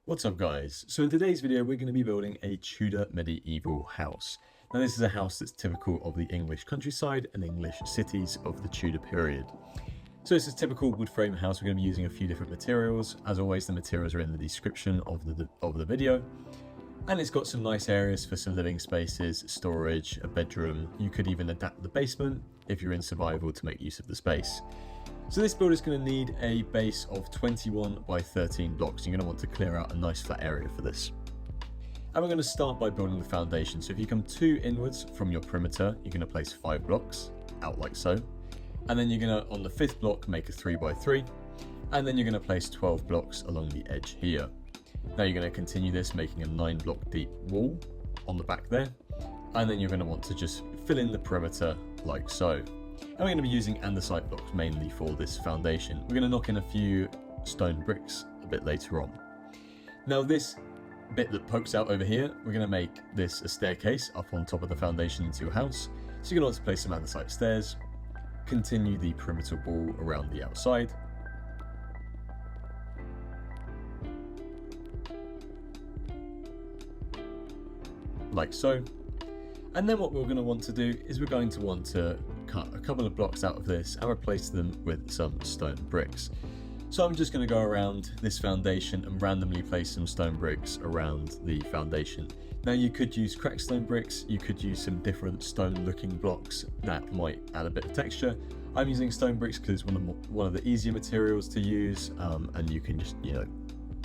What's up guys? So in today's video we're going to be building a Tudor medieval house. Now this is a house that's typical of the English countryside and English cities of the Tudor period. So this is a typical wood frame house. We're going to be using a few different materials. As always, the materials are in the description of the video. And it's got some nice areas for some living spaces, storage, a bedroom. You could even adapt the basement if you're in survival to make use of the space. So this build is going to need a base of 21 by 13 blocks. You're going to want to clear out a nice flat area for this. And we're going to start by building the foundation. So if you come 2 inwards from your perimeter, you're going to place 5 blocks out like so. And then you're going to, on the 5th block, make a 3 by 3. And then you're going to place 12 blocks along the edge here. Now you're going to continue this, making a 9 block deep wall on the back there. And then you're going to want to just fill in the perimeter like so. And we're going to be using andesite blocks mainly for this foundation. We're going to knock in a few stone bricks a bit later on. Now this bit that pokes out over here, we're going to make this a staircase up on top of the foundation into your house. So you're going to want to place some andesite stairs, continue the perimeter wall around the outside. Like so. And then what we're going to want to do is we're going to want to cut a couple of blocks out of this and replace them with some stone bricks. So I'm just going to go around this foundation and randomly place some stone bricks around the foundation. Now you could use cracked stone bricks, you could use some different stone looking blocks that might add a bit of texture. I'm using stone bricks because it's one of the easier materials to use, and you can just,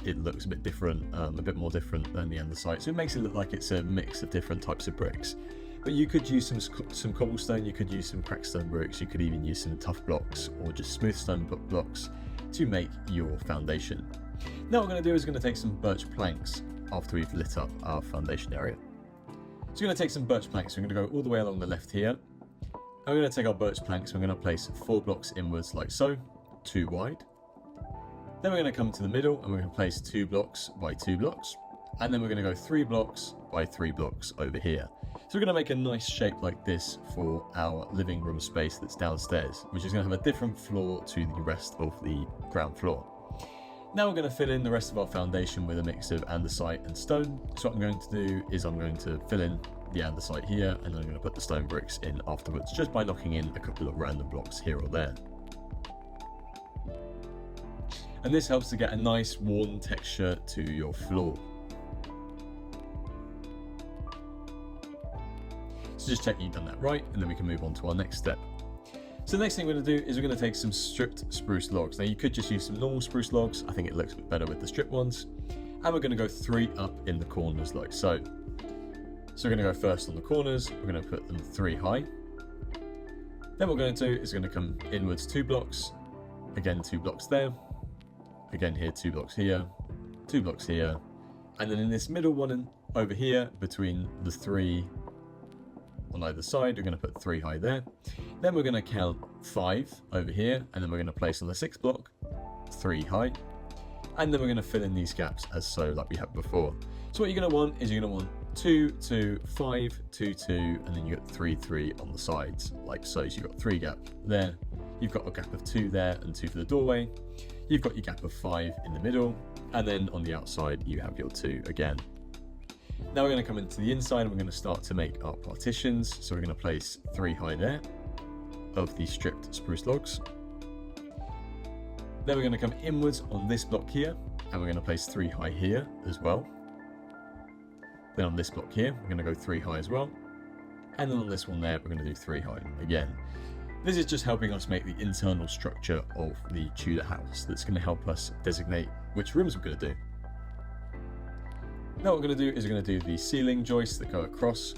it looks a bit different, a bit more different than the andesite, so it makes it look like it's a mix of different types of bricks. But you could use some cobblestone, you could use some cracked stone bricks, you could even use some tough blocks or just smooth stone blocks to make your foundation. Now what we're going to do is we're going to take some birch planks after we've lit up our foundation area. So we're going to take some birch planks, we're going to go all the way along the left here. And we're going to take our birch planks, we're going to place 4 blocks inwards like so, 2 wide. Then we're going to come to the middle and we're going to place 2 blocks by 2 blocks. And then we're going to go 3 blocks by 3 blocks over here. So we're going to make a nice shape like this for our living room space that's downstairs, which is going to have a different floor to the rest of the ground floor. Now we're going to fill in the rest of our foundation with a mix of andesite and stone. So what I'm going to do is I'm going to fill in the andesite here and then I'm going to put the stone bricks in afterwards, just by knocking in a couple of random blocks here or there. And this helps to get a nice worn texture to your floor. So just check you've done that right, and then we can move on to our next step. So the next thing we're going to do is we're going to take some stripped spruce logs. Now you could just use some normal spruce logs, I think it looks a bit better with the stripped ones. And we're going to go 3 up in the corners like so. So we're going to go first on the corners, we're going to put them 3 high. Then what we're going to do is we're going to come inwards 2 blocks, again 2 blocks there, again here 2 blocks here, 2 blocks here, and then in this middle one over here between the 3 on either side, we're going to put 3 high there. Then we're going to count 5 over here, and then we're going to place on the 6th block 3 high, and then we're going to fill in these gaps as so, like we had before. So what you're going to want is you're going to want 2, 2, 5, 2, 2, and then you get 3, 3 on the sides, like so. So you've got 3 gaps there. You've got a gap of 2 there and 2 for the doorway. You've got your gap of 5 in the middle, and then on the outside you have your 2 again. Now we're going to come into the inside and we're going to start to make our partitions. So we're going to place 3 high there of these stripped spruce logs. Then we're going to come inwards on this block here and we're going to place 3 high here as well. Then on this block here, we're going to go 3 high as well. And then on this one there, we're going to do 3 high again. This is just helping us make the internal structure of the Tudor house. That's going to help us designate which rooms we're going to do. Now what we're going to do is we're going to do the ceiling joists that go across.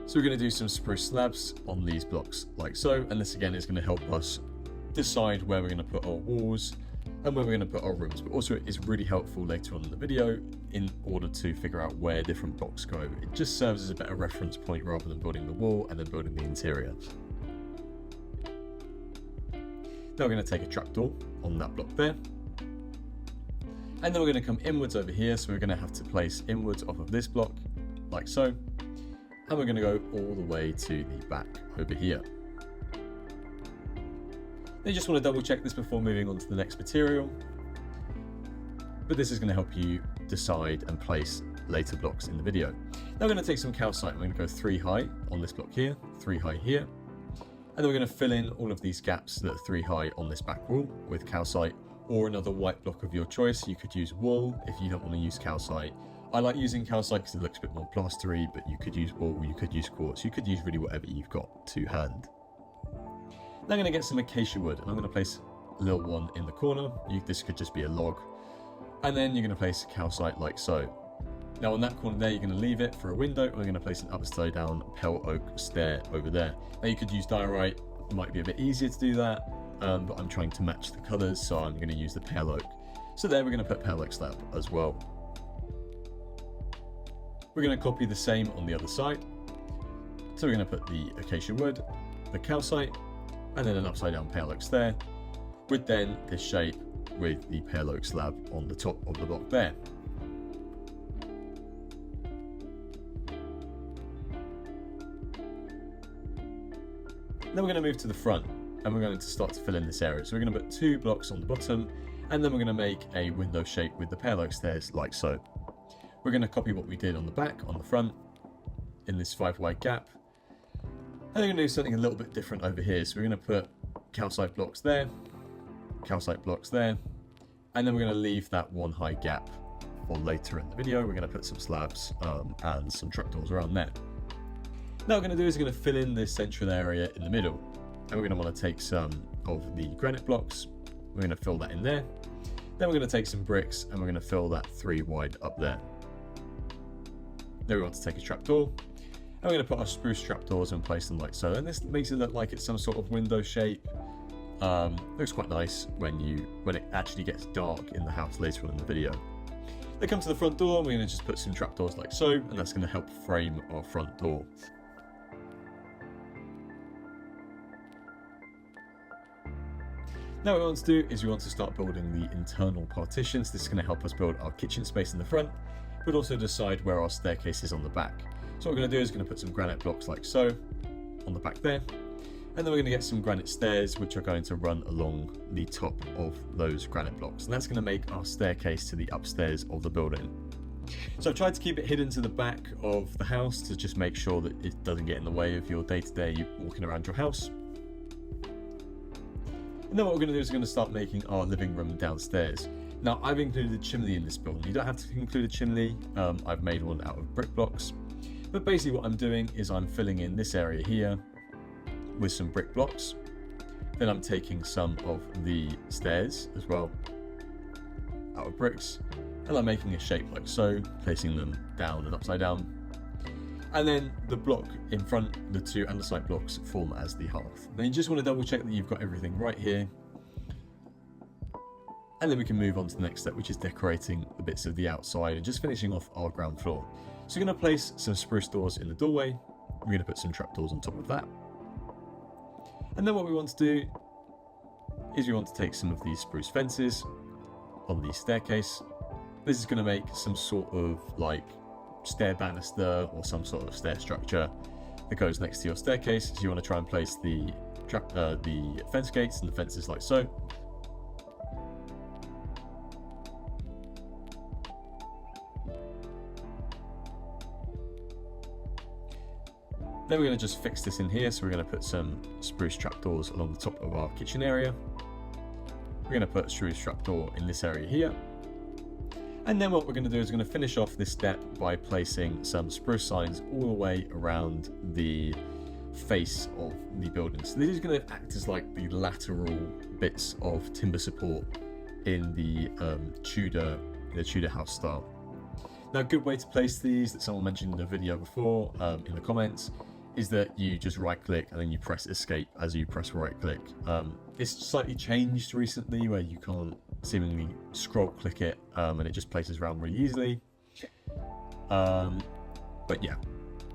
So we're going to do some spruce slabs on these blocks like so, and this again is going to help us decide where we're going to put our walls and where we're going to put our rooms, but also it is really helpful later on in the video in order to figure out where different blocks go. It just serves as a better reference point rather than building the wall and then building the interior. Now we're going to take a trapdoor on that block there. And then we're going to come inwards over here, so we're going to have to place inwards off of this block, like so. And we're going to go all the way to the back over here. Then you just want to double check this before moving on to the next material. But this is going to help you decide and place later blocks in the video. Now we're going to take some calcite. I'm going to go 3 high on this block here, 3 high here, and then we're going to fill in all of these gaps that are 3 high on this back wall with calcite or another white block of your choice. You could use wool if you don't want to use calcite. I like using calcite because it looks a bit more plastery, but you could use wool, you could use quartz, you could use really whatever you've got to hand. Now I'm going to get some acacia wood, and I'm going to place a little one in the corner. This could just be a log. And then you're going to place calcite like so. Now on that corner there, you're going to leave it for a window, and we're going to place an upside down pale oak stair over there. Now you could use diorite, it might be a bit easier to do that, but I'm trying to match the colours, so I'm going to use the pale oak. So there we're going to put pale oak slab as well. We're going to copy the same on the other side. So we're going to put the acacia wood, the calcite, and then an upside down pale oak stair, with then this shape with the pale oak slab on the top of the block there. Then we're going to move to the front, and we're going to start to fill in this area. So we're going to put 2 blocks on the bottom, and then we're going to make a window shape with the pale oak stairs like so. We're going to copy what we did on the back, on the front, in this 5 wide gap. And we're going to do something a little bit different over here. So we're going to put calcite blocks there, and then we're going to leave that 1 high gap for later in the video. We're going to put some slabs and some trapdoors around there. Now what we're going to do is we're going to fill in this central area in the middle, and we're going to want to take some of the granite blocks. We're going to fill that in there. Then we're going to take some bricks, and we're going to fill that 3 wide up there. Then we want to take a trapdoor, and we're going to put our spruce trapdoors and place them like so. And this makes it look like it's some sort of window shape. Looks quite nice when it actually gets dark in the house later on in the video. Then come to the front door, and we're going to just put some trapdoors like so, and that's going to help frame our front door. Now what we want to do is we want to start building the internal partitions. This is going to help us build our kitchen space in the front, but also decide where our staircase is on the back. So what we're going to do is we're going to put some granite blocks like so on the back there, and then we're going to get some granite stairs which are going to run along the top of those granite blocks, and that's going to make our staircase to the upstairs of the building. So I've tried to keep it hidden to the back of the house to just make sure that it doesn't get in the way of your day-to-day walking around your house. And then what we're going to do is we're going to start making our living room downstairs. Now I've included a chimney in this building. You don't have to include a chimney. I've made one out of brick blocks. But basically what I'm doing is I'm filling in this area here with some brick blocks. Then I'm taking some of the stairs as well out of bricks, and I'm making a shape like so, placing them down and upside down. And then the block in front, the 2 andesite blocks, form as the hearth. Then you just want to double check that you've got everything right here. And then we can move on to the next step, which is decorating the bits of the outside and just finishing off our ground floor. So we're going to place some spruce doors in the doorway. We're going to put some trapdoors on top of that. And then what we want to do is we want to take some of these spruce fences on the staircase. This is going to make some sort of like stair banister or some sort of stair structure that goes next to your staircase. So you want to try and place the fence gates and the fences like so. Then we're going to just fix this in here, so we're going to put some spruce trapdoors along the top of our kitchen area. We're going to put a spruce trapdoor in this area here. And then what we're going to do is we're going to finish off this step by placing some spruce signs all the way around the face of the building. So this is going to act as like the lateral bits of timber support in the Tudor House style. Now a good way to place these that someone mentioned in a video before in the comments is that you just right click and then you press escape as you press right click. It's slightly changed recently where you can't seemingly scroll click it and it just places around really easily. But yeah,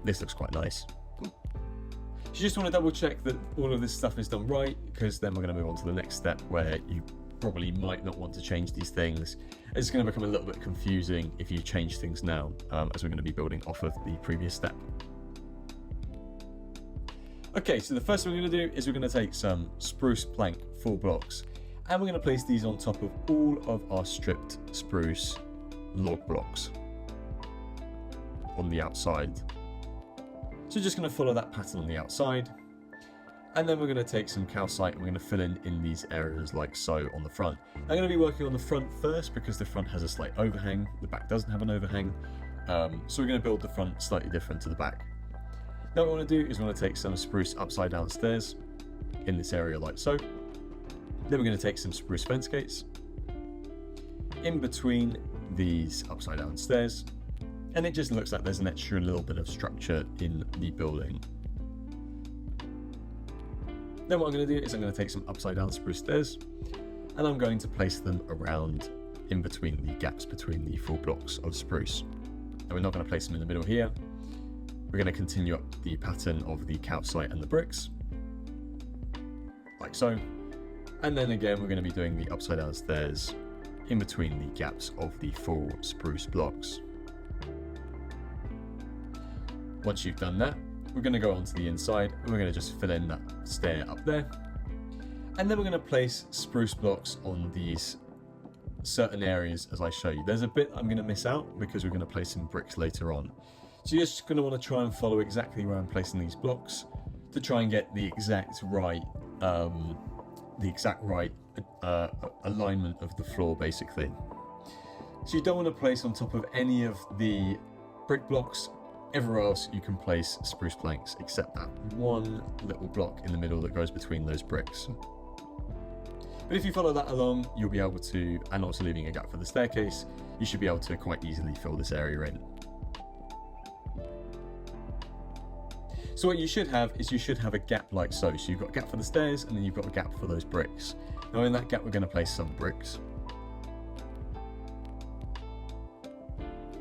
this looks quite nice. You just want to double check that all of this stuff is done right, because then we're going to move on to the next step where you probably might not want to change these things. It's going to become a little bit confusing if you change things now, as we're going to be building off of the previous step. Okay, so the first thing we're going to do is we're going to take some spruce plank 4 blocks, and we're going to place these on top of all of our stripped spruce log blocks on the outside. So just going to follow that pattern on the outside, and then we're going to take some calcite and we're going to fill in these areas like so on the front. I'm going to be working on the front first because the front has a slight overhang, the back doesn't have an overhang, so we're going to build the front slightly different to the back. Now what we want to do is we want to take some spruce upside down stairs in this area like so. Then we're going to take some spruce fence gates in between these upside down stairs, and it just looks like there's an extra little bit of structure in the building. Then what I'm going to do is I'm going to take some upside down spruce stairs, and I'm going to place them around in between the gaps between the 4 blocks of spruce. And we're not going to place them in the middle here. We're going to continue up the pattern of the calcite and the bricks, like so. And then again, we're going to be doing the upside down stairs in between the gaps of the 4 spruce blocks. Once you've done that, we're going to go onto the inside and we're going to just fill in that stair up there. And then we're going to place spruce blocks on these certain areas as I show you. There's a bit I'm going to miss out because we're going to place some bricks later on. So you're just going to want to try and follow exactly where I'm placing these blocks to try and get the exact right alignment of the floor, basically. So you don't want to place on top of any of the brick blocks. Everywhere else you can place spruce planks except that one little block in the middle that goes between those bricks. But if you follow that along, you'll be able to, and also leaving a gap for the staircase, you should be able to quite easily fill this area in. So what you should have is you should have a gap like so. So you've got a gap for the stairs and then you've got a gap for those bricks. Now in that gap we're going to place some bricks.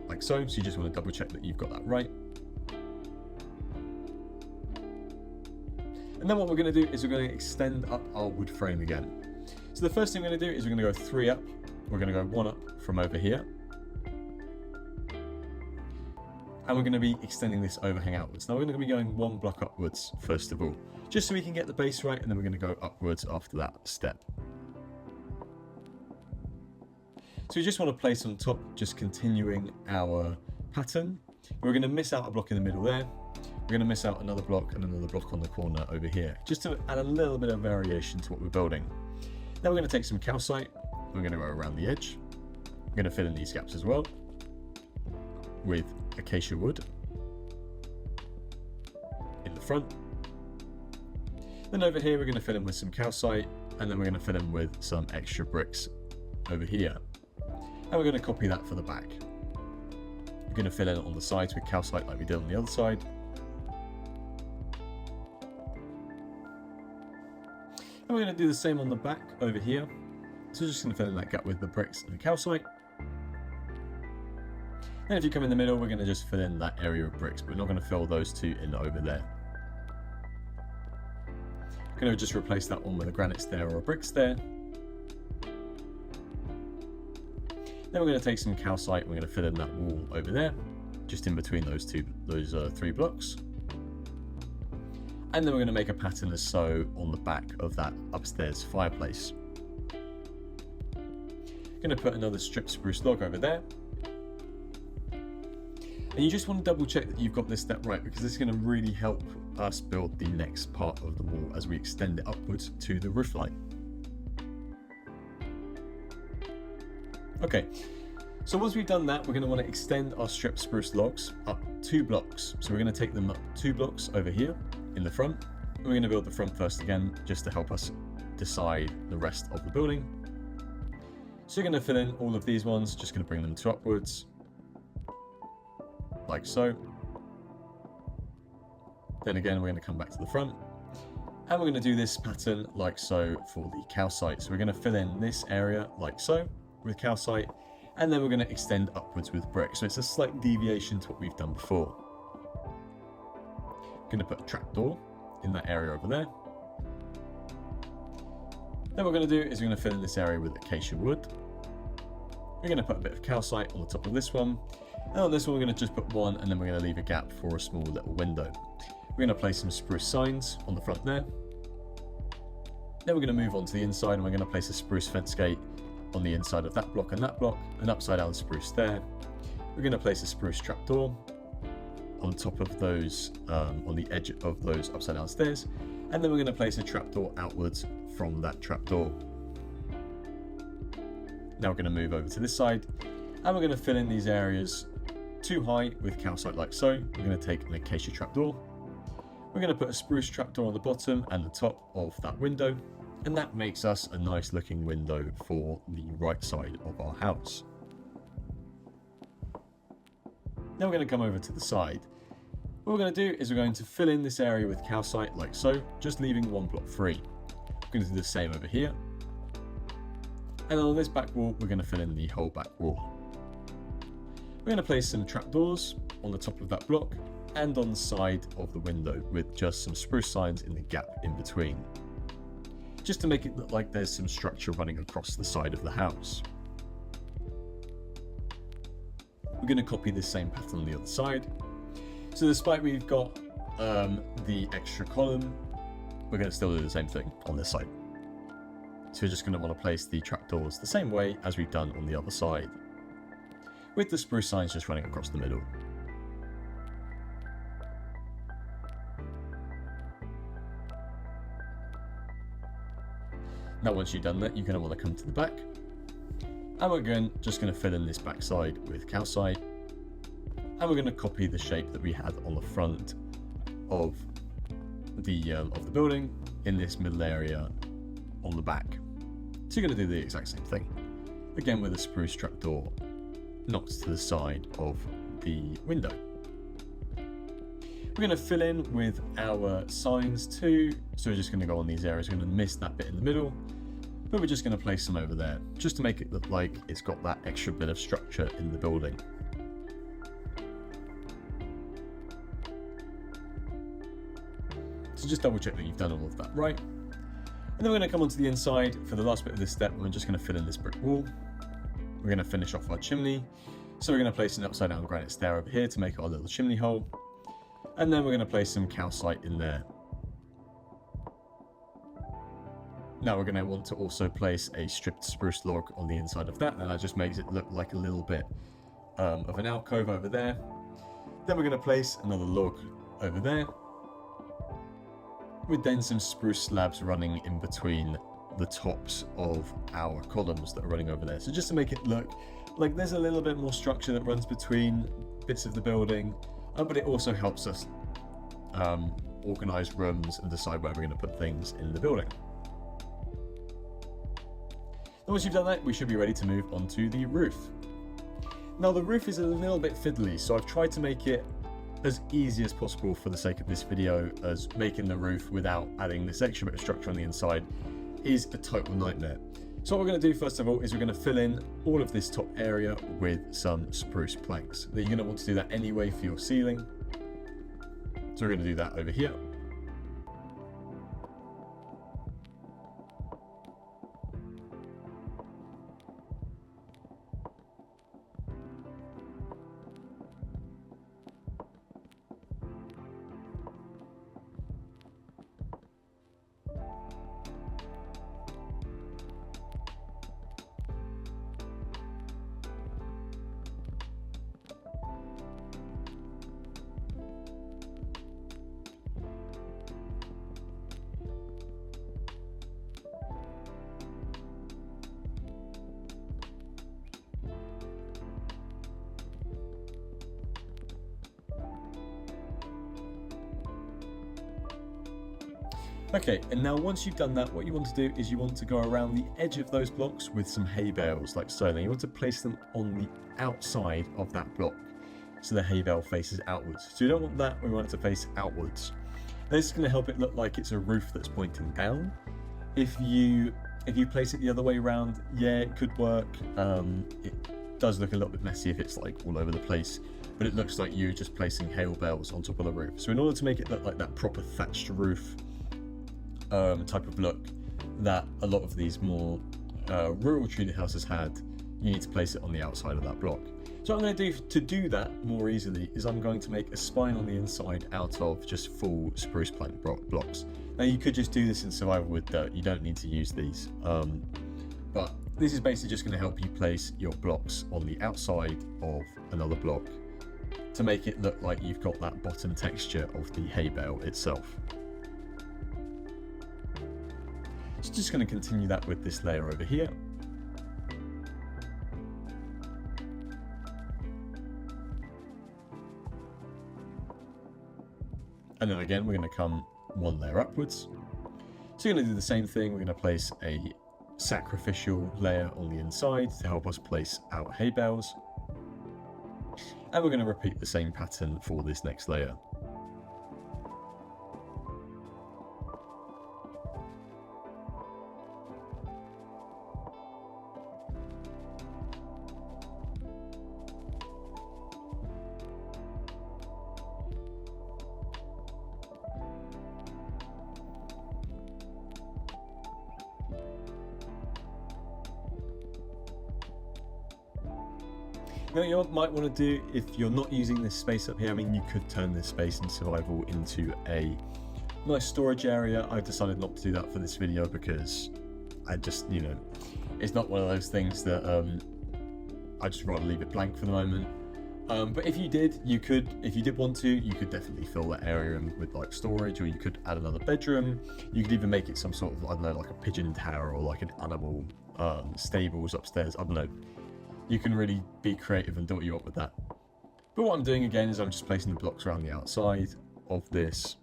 Like so. So you just want to double check that you've got that right. And then what we're going to do is we're going to extend up our wood frame again. So the first thing we're going to do is we're going to go 3 up. We're going to go 1 up from over here. And we're going to be extending this overhang outwards. Now we're going to be going 1 block upwards first of all, just so we can get the base right, and then we're going to go upwards after that step. So we just want to place on top, just continuing our pattern. We're going to miss out a block in the middle there. We're going to miss out another block and another block on the corner over here, just to add a little bit of variation to what we're building. Now we're going to take some calcite. We're going to go around the edge. We're going to fill in these gaps as well with acacia wood in the front. Then over here we're going to fill in with some calcite, and then we're going to fill in with some extra bricks over here. And we're going to copy that for the back. We're going to fill in on the sides with calcite like we did on the other side. And we're going to do the same on the back over here. So just going to fill in that gap with the bricks and the calcite. And if you come in the middle, we're going to just fill in that area of bricks, but we're not going to fill those 2 in over there. I'm going to just replace that one with a granite stair or a brick stair. Then we're going to take some calcite, we're going to fill in that wall over there, just in between those 3 blocks. And then we're going to make a pattern as so on the back of that upstairs fireplace. Going to put another strip spruce log over there. And you just want to double check that you've got this step right, because this is going to really help us build the next part of the wall as we extend it upwards to the roof line. Okay, so once we've done that, we're going to want to extend our strip spruce logs up 2 blocks. So we're going to take them up 2 blocks over here in the front. And we're going to build the front first again, just to help us decide the rest of the building. So you're going to fill in all of these ones, just going to bring them 2 upwards. Like so. Then again, we're going to come back to the front, and we're going to do this pattern like so for the calcite. So we're going to fill in this area like so with calcite, and then we're going to extend upwards with brick. So it's a slight deviation to what we've done before. I'm going to put a trapdoor in that area over there. Then what we're going to do is we're going to fill in this area with acacia wood. We're going to put a bit of calcite on the top of this one. And on this one, we're going to just put 1, and then we're going to leave a gap for a small little window. We're going to place some spruce signs on the front there. Then we're going to move on to the inside, and we're going to place a spruce fence gate on the inside of that block and that block, an upside down spruce there. We're going to place a spruce trapdoor on top of those, on the edge of those upside down stairs, and then we're going to place a trapdoor outwards from that trapdoor. Now we're going to move over to this side, and we're going to fill in these areas too high with calcite like so. We're going to take an acacia trapdoor. We're going to put a spruce trapdoor on the bottom and the top of that window, and that makes us a nice looking window for the right side of our house. Now we're going to come over to the side. What we're going to do is we're going to fill in this area with calcite like so, just leaving one block free. We're going to do the same over here. And on this back wall, we're going to fill in the whole back wall. We're going to place some trapdoors on the top of that block and on the side of the window with just some spruce signs in the gap in between, just to make it look like there's some structure running across the side of the house. We're going to copy this same pattern on the other side. So despite we've got the extra column, we're going to still do the same thing on this side. So we're just going to want to place the trapdoors the same way as we've done on the other side, with the spruce signs just running across the middle. Now once you've done that, you're going to want to come to the back, and we're just going to fill in this back side with calcite, and we're going to copy the shape that we had on the front of the building in this middle area on the back. So you're going to do the exact same thing, again with a spruce trapdoor knocked to the side of the window. We're going to fill in with our signs too, so we're just going to go on these areas. We're going to miss that bit in the middle, but we're just going to place them over there, just to make it look like it's got that extra bit of structure in the building. So just double check that you've done all of that right. And then we're going to come onto the inside for the last bit of this step, and we're just going to fill in this brick wall. We're going to finish off our chimney. So we're going to place an upside down granite stair over here to make our little chimney hole. And then we're going to place some calcite in there. Now we're going to want to also place a stripped spruce log on the inside of that, and that just makes it look like a little bit of an alcove over there. Then we're going to place another log over there, with then some spruce slabs running in between the tops of our columns that are running over there. So just to make it look like there's a little bit more structure that runs between bits of the building, but it also helps us organize rooms and decide where we're going to put things in the building. And once you've done that, we should be ready to move on to the roof. Now the roof is a little bit fiddly, so I've tried to make it as easy as possible for the sake of this video, as making the roof without adding this extra bit of structure on the inside is a total nightmare. So what we're going to do first of all is we're going to fill in all of this top area with some spruce planks. You're going to want to do that anyway for your ceiling. So we're going to do that over here. Okay, and now once you've done that, what you want to do is you want to go around the edge of those blocks with some hay bales like so. Now you want to place them on the outside of that block so the hay bale faces outwards. So you don't want that, we want it to face outwards. This is going to help it look like it's a roof that's pointing down. If you place it the other way around, yeah, it could work. It does look a little bit messy if it's like all over the place, but it looks like you're just placing hay bales on top of the roof. So in order to make it look like that proper thatched roof type of look that a lot of these more rural Tudor houses had, you need to place it on the outside of that block. So what I'm going to do to do that more easily is I'm going to make a spine on the inside out of just full spruce plank blocks. Now you could just do this in survival with dirt, you don't need to use these, but this is basically just going to help you place your blocks on the outside of another block to make it look like you've got that bottom texture of the hay bale itself. So just going to continue that with this layer over here. And then again, we're going to come one layer upwards. So you're going to do the same thing. We're going to place a sacrificial layer on the inside to help us place our hay bales. And we're going to repeat the same pattern for this next layer. Now, you might want to do, if you're not using this space up here, I mean, you could turn this space in survival into a nice storage area. I've decided not to do that for this video because I just, you know, it's not one of those things that I just rather leave it blank for the moment. But if you did, you could, if you did want to, you could definitely fill that area in with like storage, or you could add another bedroom. You could even make it some sort of, I don't know, like a pigeon tower or like an animal stables upstairs. I don't know. You can really be creative and do what you want with that. But what I'm doing again is I'm just placing the blocks around the outside of this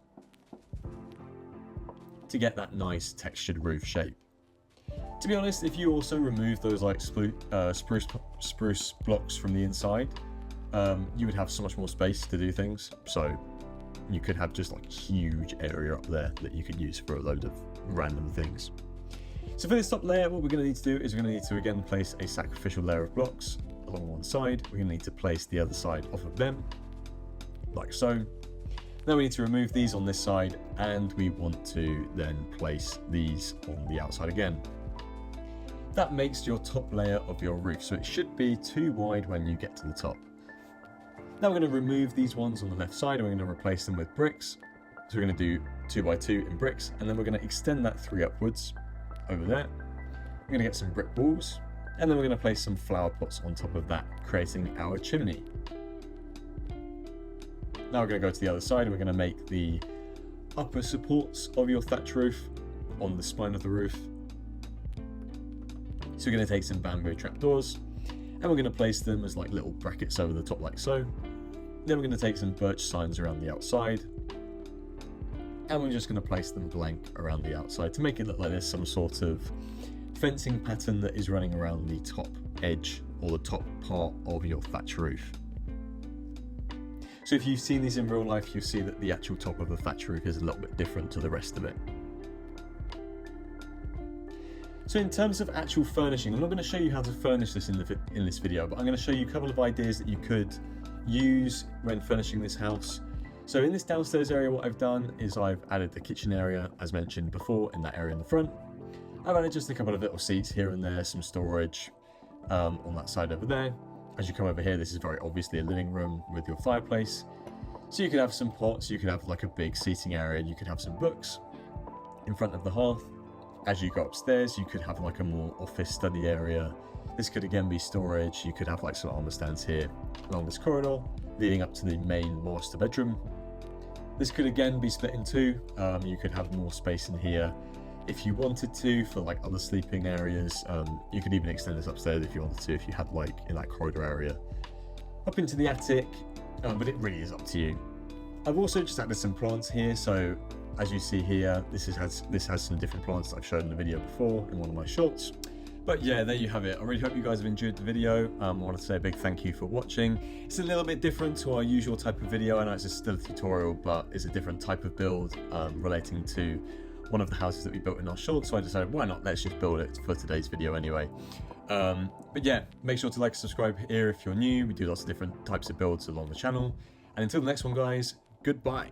to get that nice textured roof shape. To be honest, if you also remove those like spruce blocks from the inside, you would have so much more space to do things. So you could have just like a huge area up there that you could use for a load of random things. So for this top layer, what we're going to need to do is we're going to need to again place a sacrificial layer of blocks along one side. We're going to need to place the other side off of them, like so. Now we need to remove these on this side, and we want to then place these on the outside again. That makes your top layer of your roof, so it should be too wide when you get to the top. Now we're going to remove these ones on the left side, and we're going to replace them with bricks. So we're going to do 2x2 in bricks, and then we're going to extend that 3 upwards over there. We're going to get some brick walls, and then we're going to place some flower pots on top of that, creating our chimney. Now we're going to go to the other side, and we're going to make the upper supports of your thatch roof on the spine of the roof. So we're going to take some bamboo trapdoors, and we're going to place them as like little brackets over the top like so. Then we're going to take some birch signs around the outside, and we're just going to place them blank around the outside to make it look like there's some sort of fencing pattern that is running around the top edge or the top part of your thatch roof. So if you've seen these in real life, you'll see that the actual top of the thatch roof is a little bit different to the rest of it. So in terms of actual furnishing, I'm not going to show you how to furnish this in this video, but I'm going to show you a couple of ideas that you could use when furnishing this house. So in this downstairs area, what I've done is I've added the kitchen area, as mentioned before, in that area in the front. I've added just a couple of little seats here and there, some storage on that side over there. As you come over here, this is very obviously a living room with your fireplace. So you could have some pots, you could have like a big seating area, you could have some books in front of the hearth. As you go upstairs, you could have like a more office study area. This could again be storage. You could have like some armor stands here along this corridor leading up to the main master bedroom. This could again be split in two. You could have more space in here if you wanted to for like other sleeping areas. You could even extend this upstairs if you wanted to, if you had like in that corridor area up into the attic, but it really is up to you. I've also just added some plants here. So as you see here, this has some different plants that I've shown in the video before in one of my shorts. But yeah, there you have it. I really hope you guys have enjoyed the video. I want to say a big thank you for watching. It's a little bit different to our usual type of video. I know it's still a tutorial, but it's a different type of build relating to one of the houses that we built in our short. So I decided, why not? Let's just build it for today's video anyway. But yeah, make sure to like and subscribe here if you're new. We do lots of different types of builds along the channel. And until the next one, guys, goodbye.